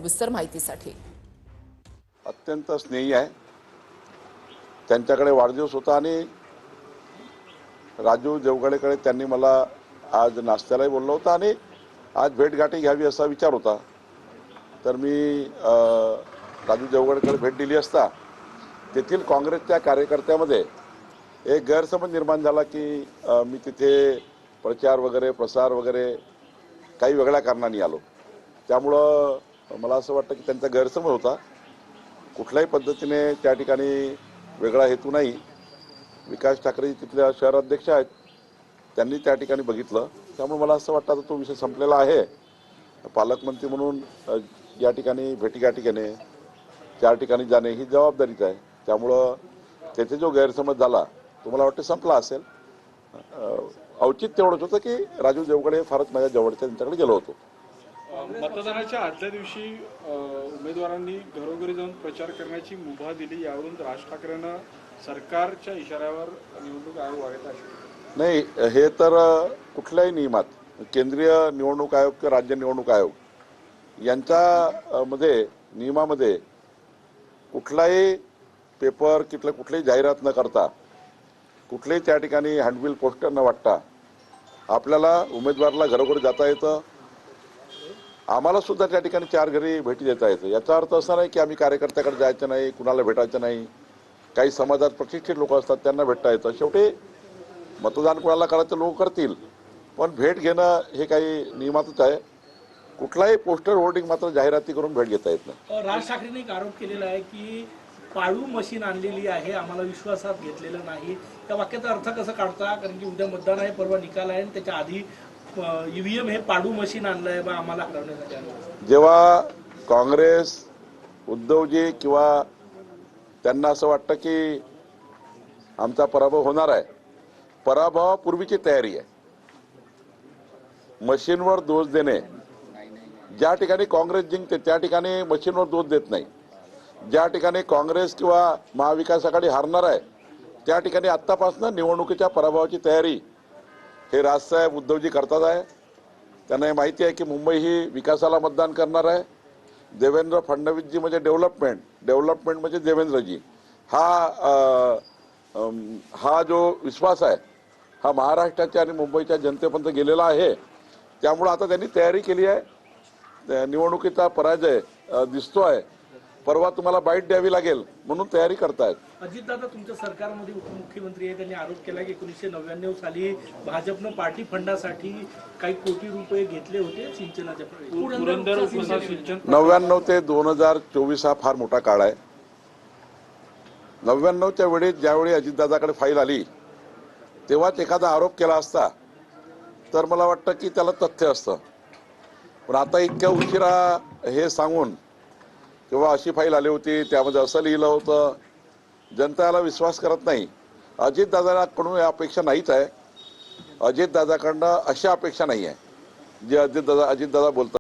विस्तार माहितीसाठी अत्यंत स्नेही आहे। त्यांच्याकडे वाढदिवस होता आणि राजू देवगडेकडे त्यांनी मला आज नाश्त्यालाही बोललो होतं आणि आज भेटगाठी घ्यावी असा विचार होता। तर मी राजू देवगडेकडे भेट दिली असता तेथील काँग्रेसच्या कार्यकर्त्यामध्ये एक गैरसमज निर्माण झाला की मी तिथे प्रचार वगैरे प्रसार वगैरे काही वेगळ्या कारणाने आलो। त्यामुळं मला असं वाटतं की त्यांचा गैरसमज होता। कुठल्याही पद्धतीने त्या ठिकाणी वेगळा हेतू नाही। विकास ठाकरे तिथल्या शहराध्यक्ष आहेत, त्यांनी त्या ठिकाणी बघितलं। त्यामुळे मला असं वाटतं आता तो विषय संपलेला आहे। पालकमंत्री म्हणून या ठिकाणी भेटीगाठी घेणे, त्या ठिकाणी जाणे ही जबाबदारीच आहे। त्यामुळं तेथे जो गैरसमज झाला तो मला वाटतं संपला असेल। औचित्य एवढंच होतं की राजू देवगडे फारच माझ्या जवळच्या त्यांच्याकडे गेलो होतो। मतदानाच्या आदल्या दिवशी उमेदवारांनी घरोघरी जाऊन प्रचार करण्याची मुभा दिली। यावरून राज ठाकरेंना सरकारच्या इशाऱ्यावर निवडणूक आयोग वागत आहे। नाही, हे तर कुठल्याही नियमात केंद्रीय निवडणूक आयोग किंवा राज्य निवडणूक आयोग यांच्या मध्ये नियमामध्ये कुठलाही पेपर कुठलीही जाहिरात न करता कुठलेही त्या ठिकाणी हँडबिल पोस्टर न वाटता आपल्याला उमेदवाराला घरोघरी जाता येतं। आम्हाला सुद्धा त्या ठिकाणी 4 घरी भेटी देता येतं। याचा अर्थ असा नाही की आम्ही कार्यकर्त्याकडे जायचं नाही, कुणाला भेटायचं नाही। काही समाजात प्रतिष्ठित लोक असतात त्यांना भेटता येतं। शेवटी मतदान कोणाला करायचं लोक करतील, पण भेट घेणं हे काही नियमातच आहे। कुठलाही पोस्टर होर्डिंग मात्र जाहिराती करून भेट घेता येत नाही। राज ठाकरेंनी एक आरोप केलेला आहे की पाळू मशीन आणलेली आहे, आम्हाला विश्वासात घेतलेलं नाही। त्या वाक्याचा अर्थ कसा काढता? कारण की उद्या मतदान आहे, परवा निकाल आहे, त्याच्या आधी ईव्हीएम हे पाडू मशीन आणलंय बा आम्हाला हरवण्यासाठी आणलं। जेव्हा काँग्रेस उद्धवजी किंवा त्यांना असं वाटतं की आमचा पराभव होणार आहे, पराभवापूर्वीची तयारी आहे। मशीनवर दोष देणे, ज्या ठिकाणी काँग्रेस जिंकते त्या ठिकाणी मशीनवर दोष देत नाही। ज्या ठिकाणी काँग्रेस किंवा महाविकास आघाडी हारणार आहे त्या ठिकाणी आत्तापासून निवडणुकीच्या पराभवाची तयारी हे राजसाहेब उद्धवजी करतात आहे। त्यांना हे माहिती आहे की मुंबई ही विकासाला मतदान करणार आहे। देवेंद्र फडणवीसजी म्हणजे डेव्हलपमेंट म्हणजे देवेंद्रजी। हा जो विश्वास आहे हा महाराष्ट्राच्या आणि मुंबईच्या जनतेपर्यंत गेलेला आहे। त्यामुळे आता त्यांनी तयारी केली आहे। निवडणुकीचा पराजय दिसतोय, परवा तुम्हाला बाईट द्यावी लागेल म्हणून तयारी करतायत। अजितदादा तुमच्या सरकारमध्ये उपमुख्यमंत्री आहे, त्यांनी आरोप केला की 1999 साली भाजपनं पार्टी फंडासाठी काही कोटी रुपये घेतले होते सिंचनाच्या। 99 ते 2024 हा फार मोठा काळ आहे। 99च्या वेळी ज्यावेळी अजितदादाकडे फाईल आली तेव्हाच एखादा आरोप केला असता तर मला वाटतं की त्याला तथ्य असतं। पण आता इतक्या उशिरा हे सांगून किंवा अशी फाईल आली होती त्यामध्ये असं लिहिलं होतं, जनता याला विश्वास करत नाही। अजितदादाकडून या अपेक्षा नाहीच आहे। अजितदादाकडनं अशा अपेक्षा नाही आहे जे अजितदादा बोलतात।